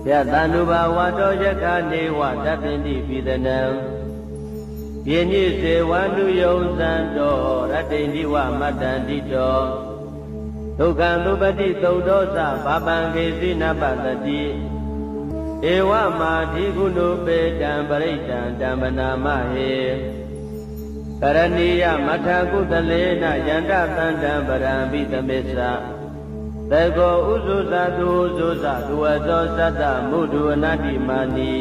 ယတန္တုဘာဝတောယက္ခနေဝတပ္ပိတိပိသနံယင်းညိစေဝန္တုယုံသံတောရတ္တိတိဝမတ္တန္တိတောဒုက္ခံသုပတိသုတ်တောသဘာပံကေစီနပတတိဧဝမာဓိကုဏုပေတံပရိတံဓမ္မနာမဟေကရဏီယမထကုသလေနယန္တသန္တံပရံပိသမစ္ဆသေကောဥဇုသတုဥဇုသဒုဝသောသတ္တမုဒုအနတ္တိမာနီ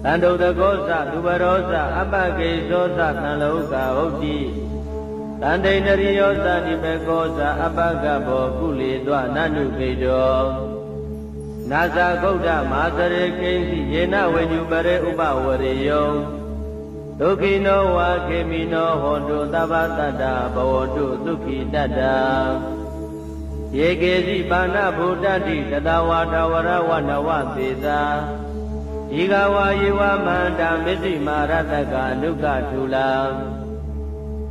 သန္တုတကောသဒုဝရောသအပကေသောသသံလောကဟုတ်တိသန္တိနရိယောသတိပကောသအပကဘောကုလေသောနန္နုပေတောနာဇာဂௌဒမာသရေကိဉ္စီယေနဝေညုပရေဥပဝရေယောဒုက္ခိနောဝါခေမိနောဟောတုသဗ္ဗတတ္တဘဝတုဒုက္ခိတတ္တယေကေစီပါဏဗုဒ္ဓတိတတဝါထဝရဝနဝသေသာဤကဝါယေဝမန္တမစ္စည်းမာရတကအနုကထုလာ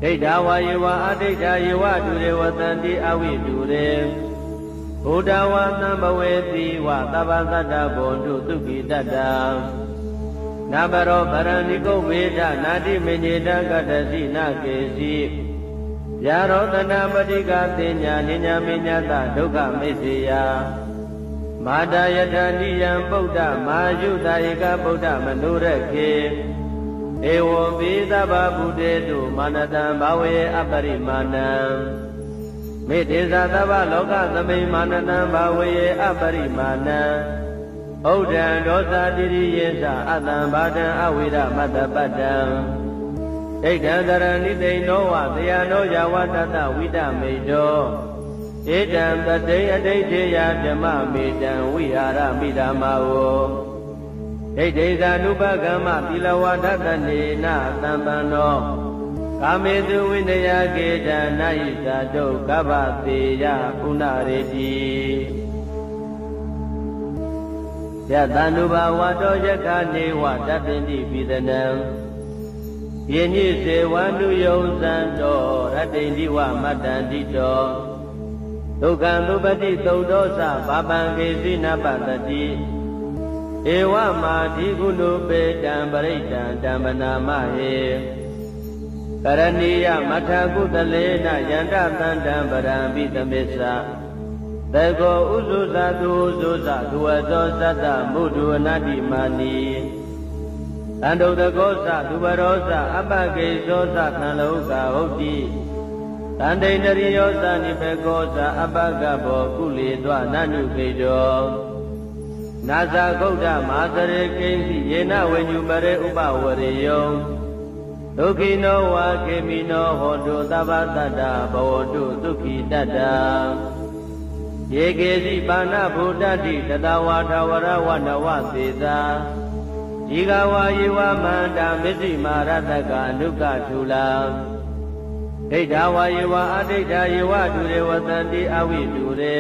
ဒိဋ္ဌဝါယေဝအဒိဋ္ဌယေဝတုရေဝတန္တိအဝိတုရေဘုဒ္ဓဝါသံဘဝေတိဝသဗ္ဗတတ္တဘောတုဒုက္ခိတတ္တနာဘရောဗရဏိကုဝေဒနာတိမေညေတကတ္တစီနာကေစီယာရောတနာပတိကသေညာနိညာမေညတဒုက္ခမေစေယမာတာယထာနိယံပုဒ္ဓမာယုတာဧကဗုဒ္ဓမနုရခေဧဝံပိသဗ္ဗဗုတေတုမာနတံဘာဝေအပရိမာဏံမေတေဇာသဗ္ဗလောကသမိမာနတံဘာဝေအပရိမာဏံဩဒံဒောသတိရိယေသအတံဘာဒံအဝိရမတ္တပတ္တံဒိဋ္ဌံတရဏိသိနောဝတယနောယဝတတဝိဒမေတောဧတံတတိအဋိဋ္ဌေယဓမ္မမေတံဝိဟာရမိဓမ္မာဝဒိဋ္ဌိသာနုပကမ္မသီလဝဒတနေနသံပန္နောကာမေတုဝိနယကေတံနာယိသတုကဗ္ဗသေယပုဏ္ဏရေတိယတန္တုဘာဝတောယက္ခနေဝတပ္ပိတိပိသနံယင်းညိစေဝန္တုယုံသံတောရတ္တိတိဝမတ္တန္တိတောဒုက္ခံသုပတိသုတ်တောသဘာပံကေစီနပတတိဧဝမာဓိကုဏုပေတံပရိတံဓမ္မနာမဟေကရဏီယမထကုသလေနယန္တသန္တံပရံပိသမစ္ဆသေကောဥဇုသတုဥဇုသဒုဝသောသတ္တမုဒုအနတ္တိမာနီသန္တုတကောသဒုဝရောသအပကေသောသသံလောကဟုတ်တိသန္တိနရိယောသနိပကောသအပကဘောကုလေသောနန္နုပေတောနာဇာဂௌဒမာသရေကိဉ္စီယေနဝေညုပရေဥပဝရေယောဒုက္ခိနောဝါခေမိနောဟောတုသဗ္ဗတတ္တဘဝတုဒုက္ခိတတ္တယေကေစီပါဏဗုဒ္ဓတိတတဝါထဝရဝနဝသေသာဤကဝါယေဝမန္တမစ္စည်းမာရတကအနုကထုလာဒိဋ္ဌဝါယေဝအဒိဋ္ဌယေဝတုရေဝတန္တိအဝိတုရေ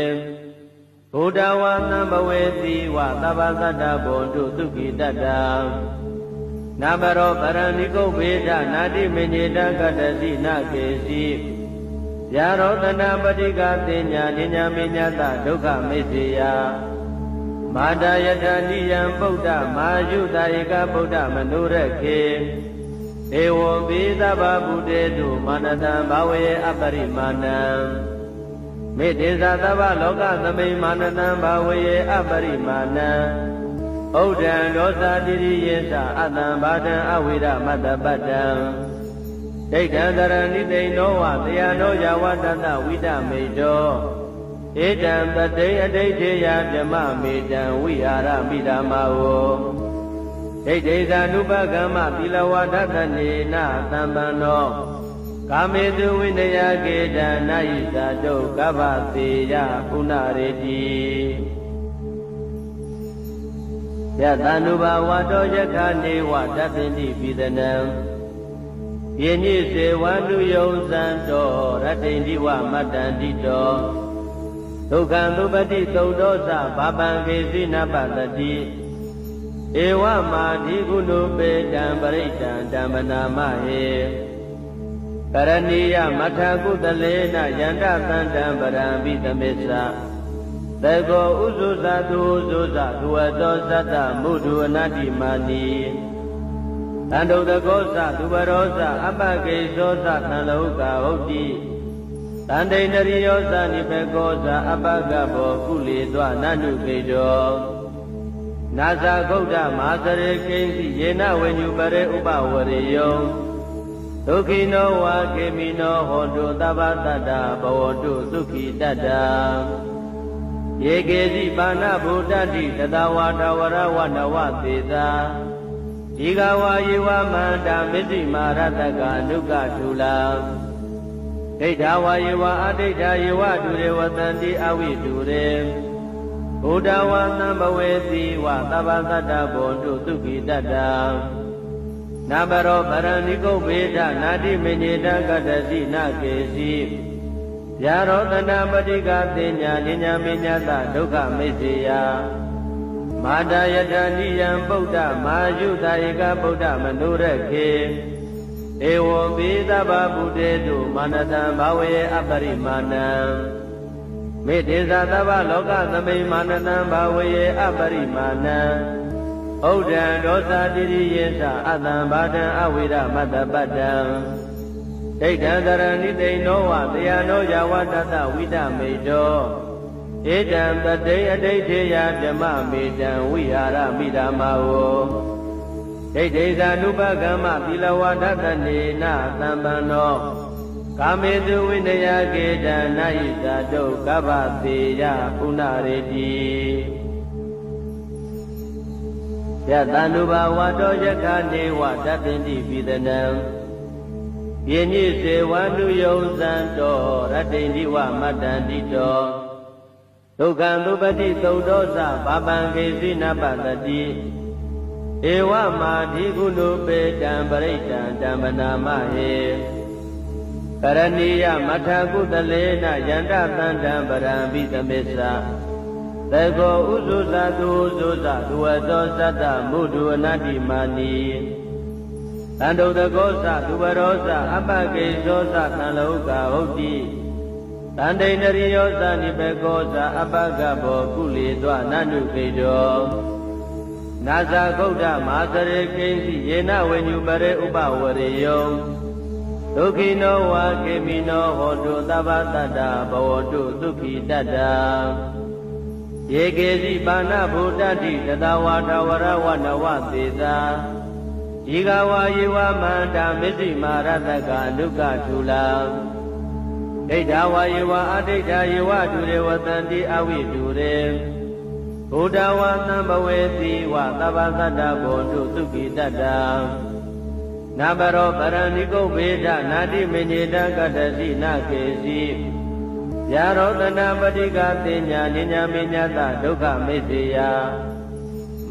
ဘုဒ္ဓဝါသံဘဝေတိဝသဗ္ဗတတ္တဘောတုဒုက္ခိတတ္တနာဘရောဗရဏိကုဝေဒနာတိမေညေတကတ္တစီနာကေစီယာရောတနာပတိကသေညာနိညာမေညတဒုက္ခမေစေယမာတာယထာနိယံပုဒ္ဓမာယုတာဧကဗုဒ္ဓမနုရခေဧဝံပိသဗ္ဗဗုတေတုမာနတံဘာဝေအပရိမာဏံမေတေဇာသဗ္ဗလောကသမိမာနတံဘာဝေအပရိမာဏံဩဒံဒောသတိရိယေသအတံဘာဒံအဝိရမတ္တပတ္တံဒိဋ္ဌံတရဏိသိနောဝတယနောယဝတတဝိဒမေတောဧတံတတိအဋိဋ္ဌေယဓမ္မမေတံဝိဟာရမိဓမ္မာဝဒိဋ္ဌိသာနုပကမ္မသီလဝဒတနေနသံပန္နောကာမေတုဝိနယကေတံနာယိသတုကဗ္ဗသေယပုဏ္ဏရေတိယတန္တုဘာဝတောယက္ခနေဝတပ္ပိတိပိသနံယင်းညိစေဝန္တုယုံသံတောရတ္တိတိဝမတ္တန္တိတောဒုက္ခံသုပတိသုတ်တောသဘာပံကေစီနပတတိဧဝမာဓိကုဏုပေတံပရိတံဓမ္မနာမဟေကရဏီယမထကုသလေနယန္တသန္တံပရံပိသမစ္ဆ သေကောဥဇုဇသူဥဇုဇသူဝတောသတ္တမုဒုအနတ္တိမာနိတန္တုတကောသသူဘရောသအပကိသောသသံလောကဟုတ်တိတန္တိန္ဒရိယောသနိဘေကောသအပကဘောကုလေသောနန္တုခေတောနာဇာဂௌဒမဟာစရေကိဉ္စီယေနဝိညုပရေဥပဝရေယောဒုက္ခိနောဝါခေမိနောဟောတုသဗ္ဗတတ္တဘဝတုသုခိတတ္တယေကေစီပါဏဗုဒ္ဓတိတတဝါတဝရဝနဝသေသာဒီဃဝါယေဝမန္တာမစ္စည်းမာရတကအနုကထုလာဒိဋ္ဌဝါယေဝအဒိဋ္ဌယေဝဒုရေဝတန္တိအဝိဒုရေဘုဒ္ဓဝါသံဘဝေတိဝသဗ္ဗတတ္တဘောတုသုခိတတ္တနာဘရောပရဏိကုဗေဒနာတိမေညေတကတ္တစီနကေစီဗျာရောတနာပတိကသေညာနိညာမေညာတဒုက္ခမိစ္ဆေယမာတယတနိယံပုဒ္ဓမာယုတာဧကဗုဒ္ဓမနုရခေဧဝံပိသဗ္ဗဗုတေတုမာနတံဘာဝေအပရိမာဏံမေတ္တေသသဗ္ဗလောကသမိမာနတံဘာဝေအပရိမာဏံဩဒံဒောသတိရိယေသအတံဘာဒံအဝိရမတ္တပတ္တံဒိဋ္ဌံတရဏိတိနောဝတယနောယဝတတဝိတမေတောဧတံတတိအဋိဋ္ဌေယဓမ္မမေတံဝိဟာရမိဓမ္မာဝဒိဋ္ဌိဇာနုပကမ္မသီလဝါဒတနေနသံပန္နောကာမေတုဝိနယကေတံနာယိသတုကဗ္ဗသေယပုဏ္ဏရေတိယတန္တုဘာဝတောယခာနေဝတပ္ပိတိပိသနံယေညိစေဝန္တုယုံဇံတောရတ္တိန္ဒီဝမတ္တန္တိတောဒုက္ခံသုပတိသုဒ္ဓောသဘာပံခေစီနပတတိဧဝမာဓိကုဏုပေတံပရိတံတံပနာမဟေကရဏီယမထကုတလေနယန္တသန္တံပရံပိသမစ္ဆာသေကောဥဇုဇသူဥဇုဇသူဝတောသတ္တမုဒုအနတ္တိမာနိတန္တုတကောသသူဘရောသအပကိသောသသံလောကဟုတ်တိတန္တိန္ဒရိယောသနိဘေကောသအပကဘောကုလေသောနန္တုခေတောနာဇာဂௌဒမဟာစရေကိဉ္စီယေနဝိညုပရေဥပဝရေယောဒုက္ခိနောဝါခေမိနောဟောတုသဗ္ဗတတ္တဘဝတုသုခိတတ္တယေကေစီပါဏဗုဒ္ဓတိတတဝါတဝရဝနဝသေသာဒီဃဝါယေဝမန္တာမစ္စည်းမာရတကအနုကထုလာဒိဋ္ဌဝါယေဝအဒိဋ္ဌယေဝဒုရေဝတန္တိအဝိဒုရေဘုဒ္ဓဝါသံဘဝေတိဝသဗ္ဗတတ္တဘောတုသုခိတတ္တနာဘရောပရဏိကုဗေဒနာတိမေညေတကတ္တစီနကေစီဗျာရောတနာပတိကသေညာနိညာမေညာတဒုက္ခမိစ္ဆေယ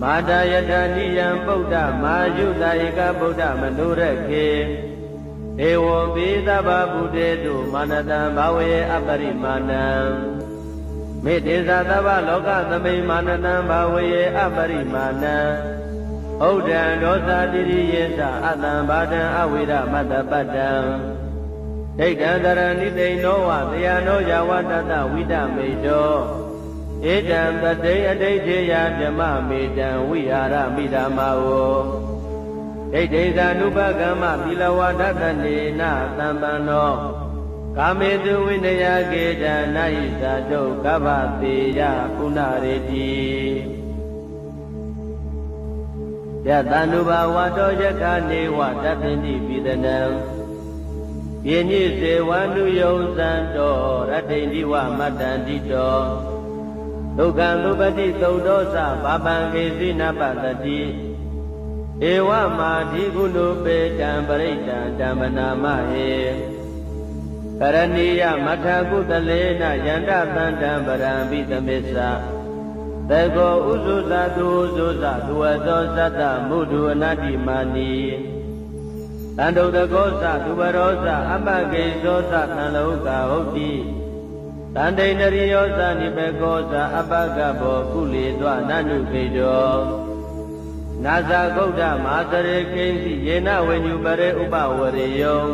မာတယတနိယံပုဒ္ဓမာယုတာဧကဗုဒ္ဓမနုရခေဧဝံပိသဗ္ဗဗုတေတုမာနတံဘာဝေအပရိမာဏံမေတ္တေသသဗ္ဗလောကသမိမာနတံဘာဝေအပရိမာဏံဩဒံဒောသတိရိယေသအတံဘာဒံအဝိရမတ္တပတ္တံဒိဋ္ဌံတရဏိတိနောဝတယနောယဝတတဝိတမေတောဧတံတတိအဋိဋ္ဌေယဓမ္မမေတံဝိဟာရမိဓမ္မာဝဒိဋ္ဌိဇာနုပကမ္မသီလဝါဒတနေနသံပန္နောကာမေတုဝိနယကေတံနာယိသတုကဗ္ဗသေယပုဏ္ဏရေတိယတန္တုဘာဝတောယခာနေဝတပ္ပိတိပိသနံယေညိစေဝန္တုယုံဇံတောရတ္တိန္ဒီဝမတ္တန္တိတောဒုက္ခံသုပတိသုဒ္ဓောသဘာပံခေစီနပတတိဧဝမာဓိကုဏုပေတံပရိတံတံပနာမဟေကရဏီယမထကုတလေနယန္တသန္တံပရံပိသမစ္ဆာသေကောဥဇုဇသူဥဇုဇသူဝသောသတ္တမုဒုအနတ္တိမာနိတန္တုတကောသသူဘရောသအပကိသောသသံလောကဟုတ်တိတန္တိန္ဒရိယောသနိဘေကောသအပကဘောကုလေသောနန္တုခေတောနာဇာဂௌဒမဟာစရေကိဉ္စီယေနဝိညုပရေဥပဝရေယော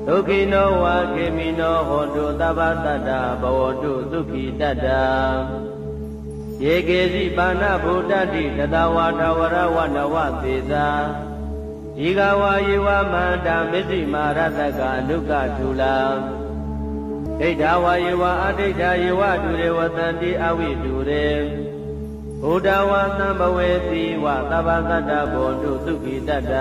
ဒ ဒုက္ခိနောဝါခေမိနောဟောတုသဗ္ဗတတ္တဘဝတုဒုက္ခိတတ္တယေကေစီပါဏဗုဒ္ဓတိတတဝါထဝရဝနဝသေသာဒီဃဝါယေဝမန္တာမစ္စည်းမာရတကအနုကထုလာဒိဋ္ဌဝါယေဝအဒိဋ္ဌယေဝတုရေဝတံတိအဝိတုရေဘုဒ္ဓဝါသံဘဝေတိဝသဗ္ဗတတ္တဘောတုသုခိတတ္တ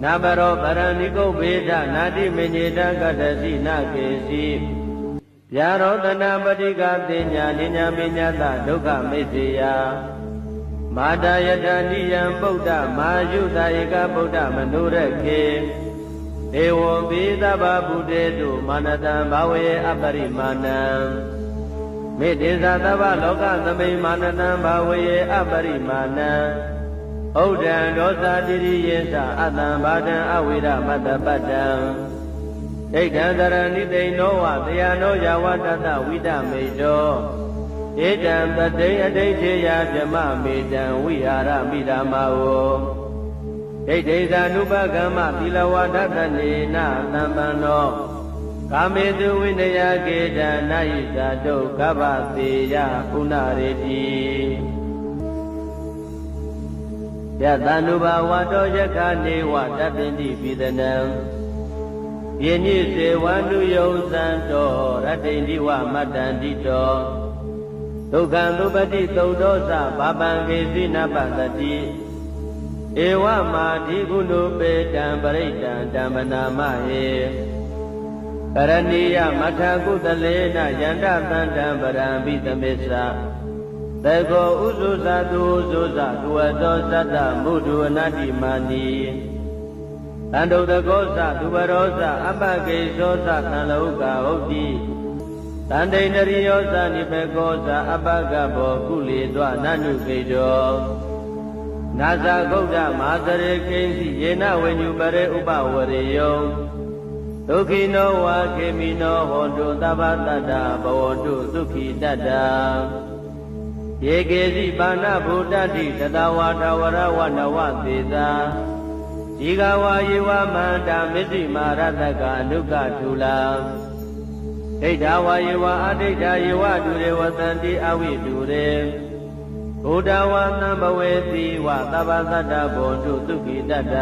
နာဘရောပရဏိကုဗေဒနာတိမေညေတကတ္တစီနာကေစီဗျာရောတနာပတိကတိညာနိညာမေညတဒုက္ခမေစေယမာတယတနိယံပုဒ္ဓမာယုတဧကဗုဒ္ဓမနုရခေဒေဝံပိသဗ္ဗဗုတေတုမာနတံဘာဝေအပရိမာဏံမေတ္တေသသဗ္ဗလောကသမိမာနတံဘာဝေအပရိမာဏံဩဒံဒောသတိရိယေသအတံဘာဒံအဝိရမတ္တပတ္တံဒိဋ္ဌံတရဏိသိဏောဝတယနောယဝတတဝိတမေတောဧတံတတိအဋ္ဌိထေယဗြမမေတံဝိဟာရမိဓမ္မာဝဒိဋ္ဌိသ ानु ပကမ္မသီလဝဒတနေနသံပန္နောကာမေတုဝိနယကေတံနာယိဇာတုကဗ္ဗသေယပုဏ္ဏရေတိယတ ानु ဘဝတောယခနေဝတပ္ပိတိပိသနံယေနိစေဝန္တုယုံသံတောရတ္တိတိဝမတ္တန္တိတောဒုက္ခံသုပတိသုဒ္ဓောသဘာပံကေစီနပတတိဧဝမာဓိကုဏုပေတံပရိတံဓမ္မနာမဟေကရဏီယမထကုသလေနယန္တသန္တံပရံပိသမစ္ဆသေခောဥစုသတုဥစုသသူဝတောသတ္တမုဒုအနတ္တိမာနီတန္တုတကောသသူဝရောသအပကေသောသသံလောကဟုတ်တိတန္တိနရိယောသနိဘေကောသအပကဘောကုလေသောနနုကေတောနာဇာဂௌဒမာသရေကိဉ္စီယေနဝေညုပရေဥပဝရေယောဒုက္ခိနောဝါခေမိနောဟောတုသဗ္ဗတတ္တဘဝတုဒုက္ခိတတ္တယေကေစီပါဏဗုဒ္ဓတိတတဝါထဝရဝနဝသေသာဒီဃဝါယေဝမန္တာမစ္စည်းမာရတကအနုကထုလာဒိဋ္ဌဝါယေဝအဒိဋ္ဌယေဝတုရေဝတံတိအဝိတုရေဘုဒ္ဓဝါသံဘဝေတိဝသဗ္ဗတတ္တဘောတုသုခိတတ္တ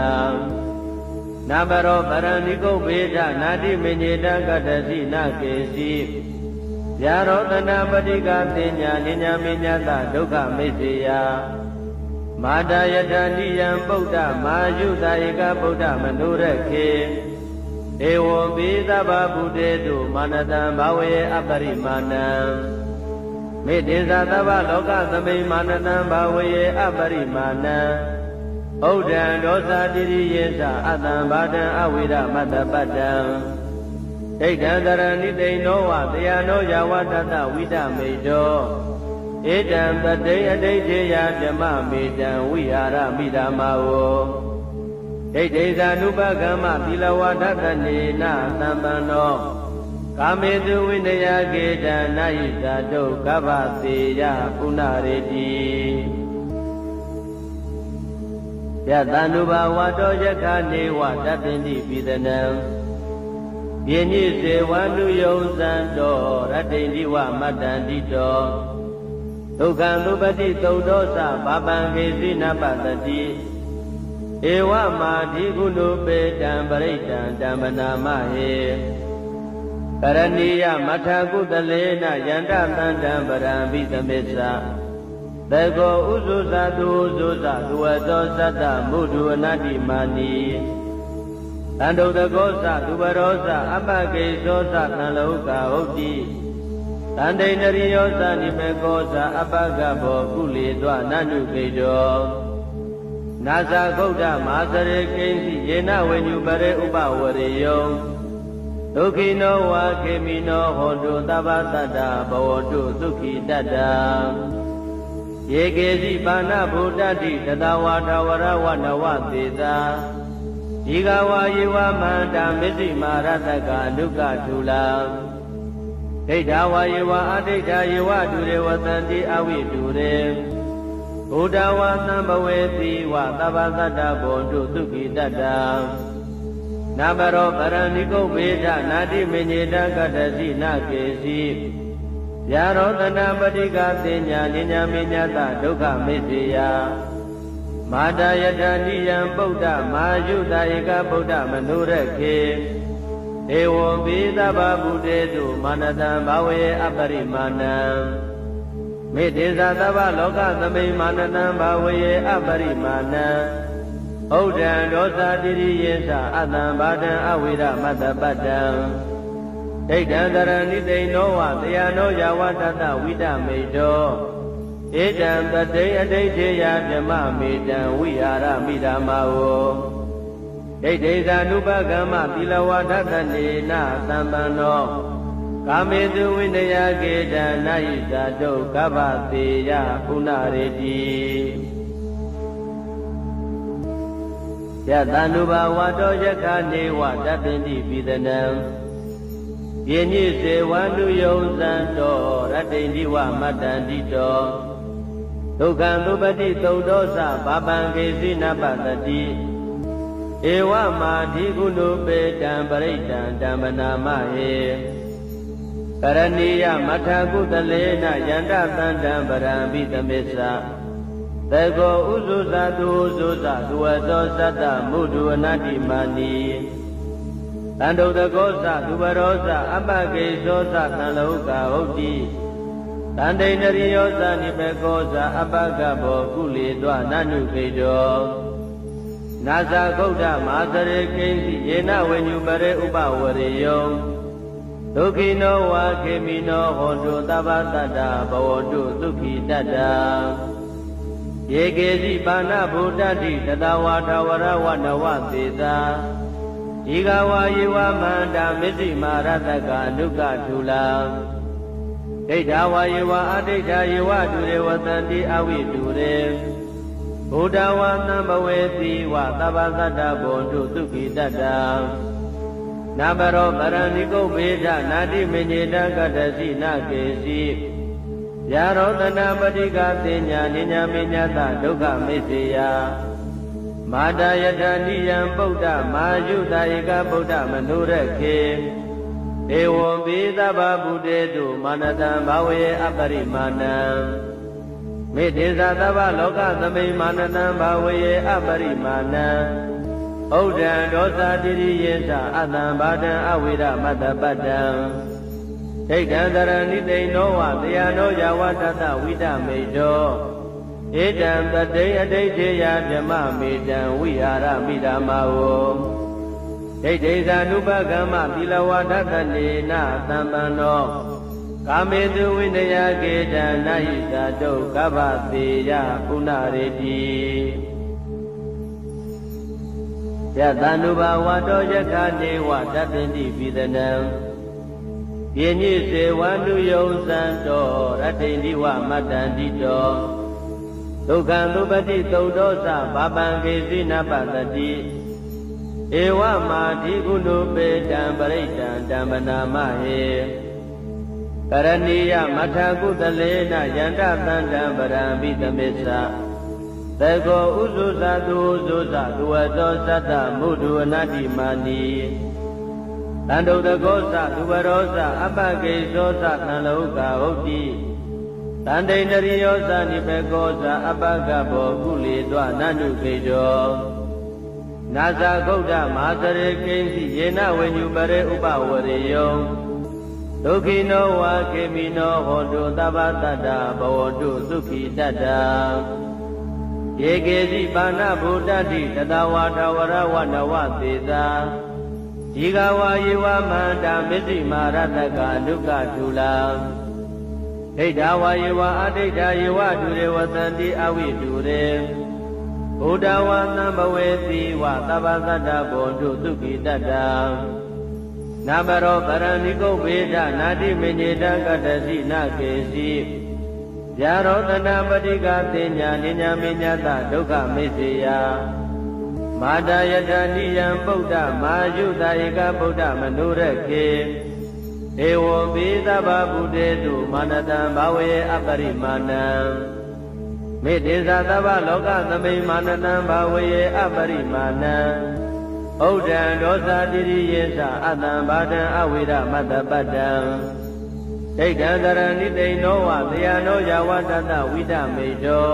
နာဘရောပရဏိကုဗေဒနာတိမေညေတကတ္တစီနာကေစီဗျာရောတနာပတိကတိညာနိညာမေညတဒုက္ခမေစေယမာတယတနိယံပုဒ္ဓမာယုတဧကဗုဒ္ဓမနုရခေဧဝံပိသဗ္ဗဗုတေတုမာနတံဘာဝေအပရိမာဏံမေတ္တေသသဗ္ဗလောကသမိမာနတံဘာဝေအပရိမာဏံဩဒံဒောသတိရိယေသအတံဘာဒံအဝိရမတ္တပတ္တံဒိဋ္ဌံတရဏိသိဏောဝတယနောယဝတတဝိတမေတောဧတံတတိအဋ္ဌိထေယဗြမမေတံဝိဟာရမိဓမ္မာဝဒိဋ္ဌိသ ानु ပကမ္မသီလဝဒတနေနသံပန္နောကာမေတုဝိနယကေတံနာယိဇာတုကဗ္ဗသေယပုဏ္ဏရေတိယတ ानु ဘဝတောယခနေဝတပ္ပိတိပိသနံယေနိစေဝန္တုယုံသံတောရတ္တိတိဝမတ္တန္တိတောဒုက္ခံသုပတိသုဒ္ဓောသဘာပံကေစီနပတတိဧဝမာဓိကုဏုပေတံပရိတံဓမ္မနာမဟေကရဏီယမထကုသလေနယန္တသန္တံပရံပိသမစ္ဆသေခောဥစုသတုဥစုသသူဝတောသတ္တမုဒုအနတ္တိမာနီတန္တုတကောသသူဝရောသအပကေသောသသံလောကဟုတ်တိတန္တိနရိယောသနိမေကောသအပကဘောကုလေသောနနုကေတောနာဇာဂௌဒမာသရေကိဉ္စီယေနဝေညုပရေဥပဝရေယောဒုက္ခိနောဝါခေမိနောဟောတုသဗ္ဗတတ္တဘဝတုဒုက္ခိတတ္တယေကေစီပါဏဗုဒ္ဓတိတတဝါထဝရဝနဝသေသာဒီဃဝါယေဝမန္တာမစ္စည်းမာရတကအနုကထုလာဒိဋ္ဌဝါယေဝအဒိဋ္ဌယေဝတုရေဝတံတိအဝိတုရေဘုဒ္ဓဝါသံဘဝေတိဝသဗ္ဗတတ္တဘောတုသုခိတတ္တ နာမရောပရဏိကုဗ္ဗေဒနာတိမညေတကတ္တစီနာကေစီယာရောတနာပတိကသေညာနိညာမေညတဒုက္ခမေစေယမာတယတနိယံဗုဒ္ဓမာယုတဧကဗုဒ္ဓမနုရခေဧဝံပိသဗ္ဗဗုတေတုမာနတံဘာဝေအပရိမာဏံမေတ္တေသသဗ္ဗလောကသမိမာနတံဘာဝေအပရိမာဏံဩဒံဒောသတိရိယေသအတံဘာဒံအဝိရမတ္တပတ္တံဒိဋ္ဌံတရဏိတိနောဝတယနောယဝတတဝိတမေတောဧတံတတိအဋိဋ္ဌေယဓမ္မမေတံဝိဟာရမိဓမ္မာဝဒိဋ္ဌိသာနုပကမ္မသီလဝဒတနေနသံပန္နောကာမေတုဝိနယကေတံနာယိဇာတုကဗ္ဗသေယပုဏ္ဏရေတိယတန္တုဘာဝတောယက္ခနေဝတပ္ပိတိပိသနံယေနိစေဝန္တုယုံဇံတောရတ္တိန္ဒီဝမတ္တန္တိတောဒုက္ခံသုပတိသုတ်တောသဘာပံကေစီနပတတိဧဝမာဓိကုဏုပေတံပရိတံဓမ္မနာမဟေကရဏီယမထကုတလေနယန္တသန္တံပရံပိသမေသသေကောဥစုသတုဥစုသသူဝသောသတ္တမုဒုအနတ္တိမာနီတန္တုတကောသသူဝရောသအပကေသောသသံလောကဟုတ်တိတန္တိနရိယောသနိဘေကောသအပကဘောကုလေတွနနုခေတောနာဇာဂௌဒမာသရေကိဉ္စီယေနဝေညုပရေဥပဝရေယောဒုက္ခိနောဝါခေမိနောဟောတုသဗ္ဗတတ္တဘဝတုဒုက္ခိတတ္တယေကေစီပါဏဗုဒ္ဓတိတတဝါထဝရဝနဝသေသာဒီဃဝါယေဝမန္တာမစ္စည်းမာရတကအနုကထူလာဒိဋ္ဌဝါယေဝအဒိဋ္ဌယေဝတုရေဝတန္တိအဝိတုရေဘုဒ္ဓဝါသံဘဝေတိဝသဗ္ဗသတ္တဘောတုသုခိတတ္တနာမရောပရဏိကုဗ္ဗေဒနာတိမညေတကတ္တစီနာကေစီယာရောတနာပတိကသေညာနိညာမေညတဒုက္ခမေစေယမာတယတနိယံဗုဒ္ဓမာယုတဧကဗုဒ္ဓမနုရခေဧဝံပိသဗ္ဗဗုတေတုမာနတံဘာဝေအပရိမာဏံမေတ္တေသသဗ္ဗလောကသမိမာနတံဘာဝေအပရိမာဏံဩဒံဒောသတိရိယေသအတံဘာဒံအဝိရမတ္တပတ္တံဒိဋ္ဌံတရဏိတိနောဝတယနောယဝတတဝိတမေတောဧတံတတိအဋိဋ္ဌေယဓမ္မမေတံဝိဟာရမိဓမ္မာဝဒိဋ္ဌိသာနုပကမ္မသီလဝဒတနေနသံပန္နောကာမေတုဝိနယကေတံနာယိဇာတုကဗ္ဗသေယပုဏ္ဏရေတိယတန္တုဘာဝတောယက္ခနေဝတပ္ပိတိပိသနံယေနိစေဝန္တုယုံဇံတောရတ္တိန္ဒီဝမတ္တန္တိတောဒုက္ခံသုပတိသုတ်တောသဘာပံကေစီနပတတိဧဝမာဓိကုဏုပေတံပရိတံဓမ္မနာမဟေကရဏီယမထကုတလေနယန္တသန္တံပရံပိသမေသသေကောဥစုသတုဥစုသသူဝသောသတ္တမုဒုအနတ္တိမာနီတန္တုတကောသသူဝရောသအပကေသောသသံလောကဟုတ်တိတန္တိနရိယောသနိဘေကောသအပကဘောကုလေတွနနုခေတောနာဇာဂௌဒမာသရေကိဉ္စီယေနဝေညုပရေဥပဝရေယောဒုက္ခိနောဝါခေမိနောဟောတုသဗ္ဗတတ္တဘဝတုသုခိတတ္တယေကေစီပါဏဗုဒ္ဓတိတတဝါထဝရဝနဝသေသာဒီဃဝါယေဝမန္တာမစ္စည်းမာရတကအနုကထူလာဒိဋ္ဌဝါယေဝအဒိဋ္ဌယေဝတုရေဝတန္တိအဝိတုရေဘုဒ္ဓဝါသံဘဝေတိဝသဗ္ဗသတ္တဘောတုသုခိတတ္တနာမရောပရဏိကုဗ္ဗေဒနာတိမညေတကတ္တစီနာကေစီယာရောတနာပတိကသေညာနိညာမေညတဒုက္ခမေစေယမာတယတနိယံဗုဒ္ဓမာယုတဧကဗုဒ္ဓမနုရခေဧဝံပိသဗ္ဗဗုတေတုမာနတံဘာဝေအပရိမာဏံမေတ္တေသသဗ္ဗလောကသမိမာနတံဘာဝေအပရိမာဏံဩ ဩဒံဒောသာတိရိယေသအတံဘာဒံအဝိရမတ္တပတ္တံဒိဋ္ဌံတရဏိတိန်နောဝသေယနောယဝတတဝိဒမေတော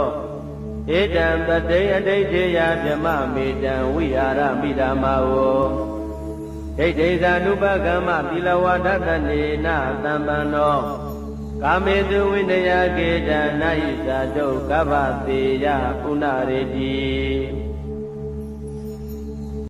ဧတံပတိအဋိဋ္ဌေယဗြမမေတံဝိဟာရမိဓမ္မာဝဒိဋ္ဌိဇာနုပကမ္မသီလဝဒတနေနသံပန္နောကာမေတုဝိနယကေတံနာယိဇာတုကဗ္ဗသေယဥနရေတိ